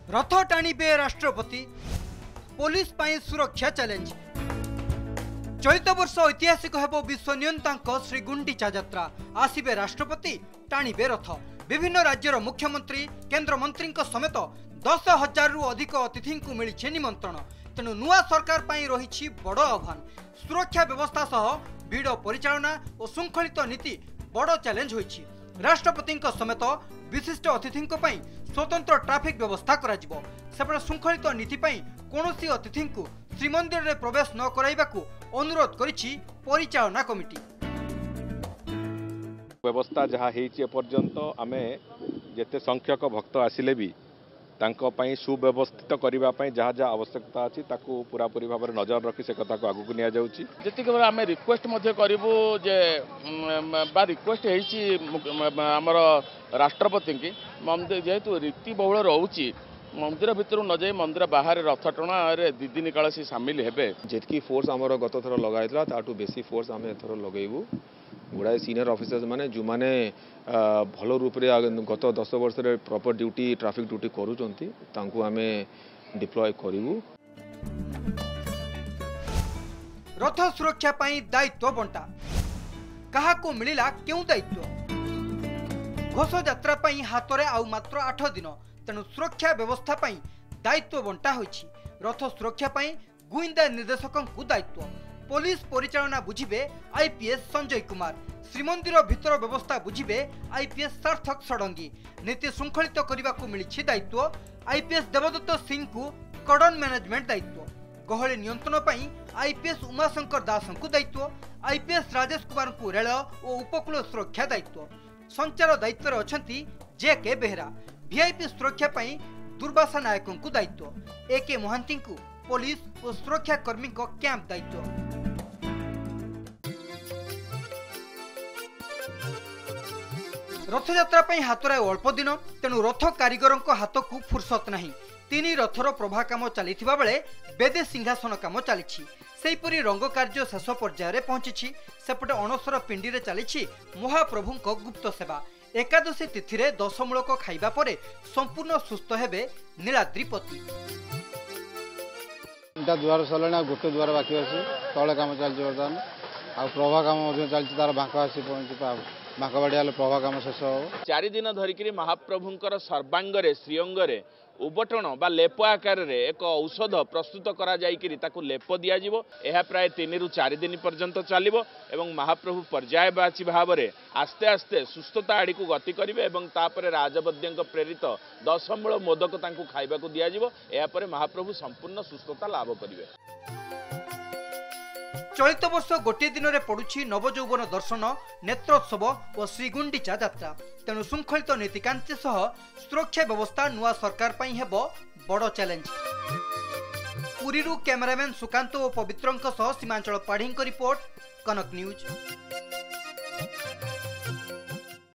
रथ टाणिबे राष्ट्रपति पुलिस पाई सुरक्षा चैलेंज। चलित वर्ष ऐतिहासिक हेबो विश्व नियंता श्रीगुंडीचा यात्रा आसिबे राष्ट्रपति टाणिबे रथ। विभिन्न राज्यर मुख्यमंत्री केंद्र मंत्री समेत 10,000 रु अधिक अतिथि को मिली निमंत्रण। तेणु नुआ सरकार पाई रही बड़ आह्वान। सुरक्षा व्यवस्था सह भीड़ परिचालना और श्रृंखलित नीति बड़ चैलेंज होईछि। राष्ट्रपति समेत विशिष्ट अतिथि स्वतंत्र ट्राफिक व्यवस्था कराजिबो। सेपटे श्रृंखलित नीति कौनसी अतिथि को श्रीमंदिर में प्रवेश न कराइबाकू अनुरोध करिछि परिचालना कमिटी। व्यवस्था जहाँ होइछि एपर्यंत आमे जेते संख्यक भक्त आसिले भी तांको पई सुव्यवस्थित करिबा पई जहाँ जहाँ आवश्यकता अछि ताकू पूरापूरी भाव नजर रखी से कथा को आगु निया जाउछि। जेतिक आमे रिक्वेस्ट मध्य करिवु जे बा रिक्वेस्ट हेछि हमर राष्ट्रपति की मंदिर जेहेतु रीति बहुल रहउछि मंदिर भितर न जाई मंदिर बाहर रथ टणा रे 2 दिन काल से शामिल हेबे। जेतकी फोर्स हमर गत थर लगाइतला ताटू बेसी फोर्स आमे थर लगेबू। गुड़ाए सीनियर ऑफिसर्स माने जो माने भल रूप रे गत 10 वर्ष रे प्रॉपर ड्यूटी ट्रैफिक ड्यूटी करूचंती तांको आमे डिप्लॉय करिवू। रथ सुरक्षा पाई दायित्व बंटा कहा को मिलिला क्यों दायित्व। घोष यात्रा पाई हाथ रे आउ मात्र 8 दिन। तेणु सुरक्षा व्यवस्था पाई दायित्व बंटा होईछि। रथ सुरक्षा पाई गुइंदा निर्देशकों को दायित्व। पुलिस परिचालना बुझिबे आईपीएस संजय कुमार। श्रीमंदिर भितर व्यवस्था बुझिबे आईपीएस सार्थक षडंगी। नीति श्रृंखलित करने को मिली दायित्व। आईपीएस देवदत्त सिंह को कॉर्डन मैनेजमेंट दायित्व। गहली नियंत्रण पाई आईपीएस उमाशंकर दास को दायित्व। आईपीएस राजेश कुमार को रेल और उपकूल सुरक्षा दायित्व। संचार दायित्व अछंती जेके बेहरा। वीआईपी सुरक्षा पाई दुर्वासा नायकों को दायित्व। एके महांती को पुलिस और सुरक्षा कर्मी को कैंप दायित्व। रथयात्रा हाथ अल्प दिन। तेणु रथ कारीगर हाथ को फुर्सत नहीं। 3 रथर प्रभा काम चली बेले बेदे सिंहासन काम चली। सेहीपरि रंग कार्य शेष पर्यायर पहुंची। सेपटे अणसर पिंडी रे चली महाप्रभु गुप्त सेवा। एकादशी तिथि रे 10 मूलक खाइबा परे संपूर्ण सुस्थ हेबे नीलाद्रिपति। द्वार सरला गोटे द्वार बाकी अच्छे तले कम चलती बर्तमान आ प्रभा कम चलती तार बांक आसी पहुंची बांकबाड़ी प्रभा कम शेष हो। 4 दिन धरिकी महाप्रभुंकर सर्वांगरे श्रीअंगरे उबटण बा लेप आकार रे एक औषध प्रस्तुत करा जाइकिरी ताकू लेप दिया जिवो। एहा प्राय 3 रु 4 दिन पर्यंत चलिबो एवं महाप्रभु पर्यायवाची भाव में आस्ते आस्ते सुस्थता आड़ी को गति करिवे एवं तापरे राजवद्यंक प्रेरित 10 मूल मोदक तांकू खाइबाकू दिया जिवो। एहा परे महाप्रभु संपूर्ण सुस्थता लाभ करिवे। चलित वर्ष गोटे दिन में पड़ुछि नवजौवन दर्शन नेत्रोत्सव और श्रीगुंडीचा यात्रा। तेणु श्रृंखलित नीतिकांति सह सुरक्षा व्यवस्था नुआ सरकार पाई हेबो बड़ चैलेंज। पुरीरू कैमरामैन सुकांत और पवित्रंक सह सीमांचल पाढ़ी रिपोर्ट कनक न्यूज।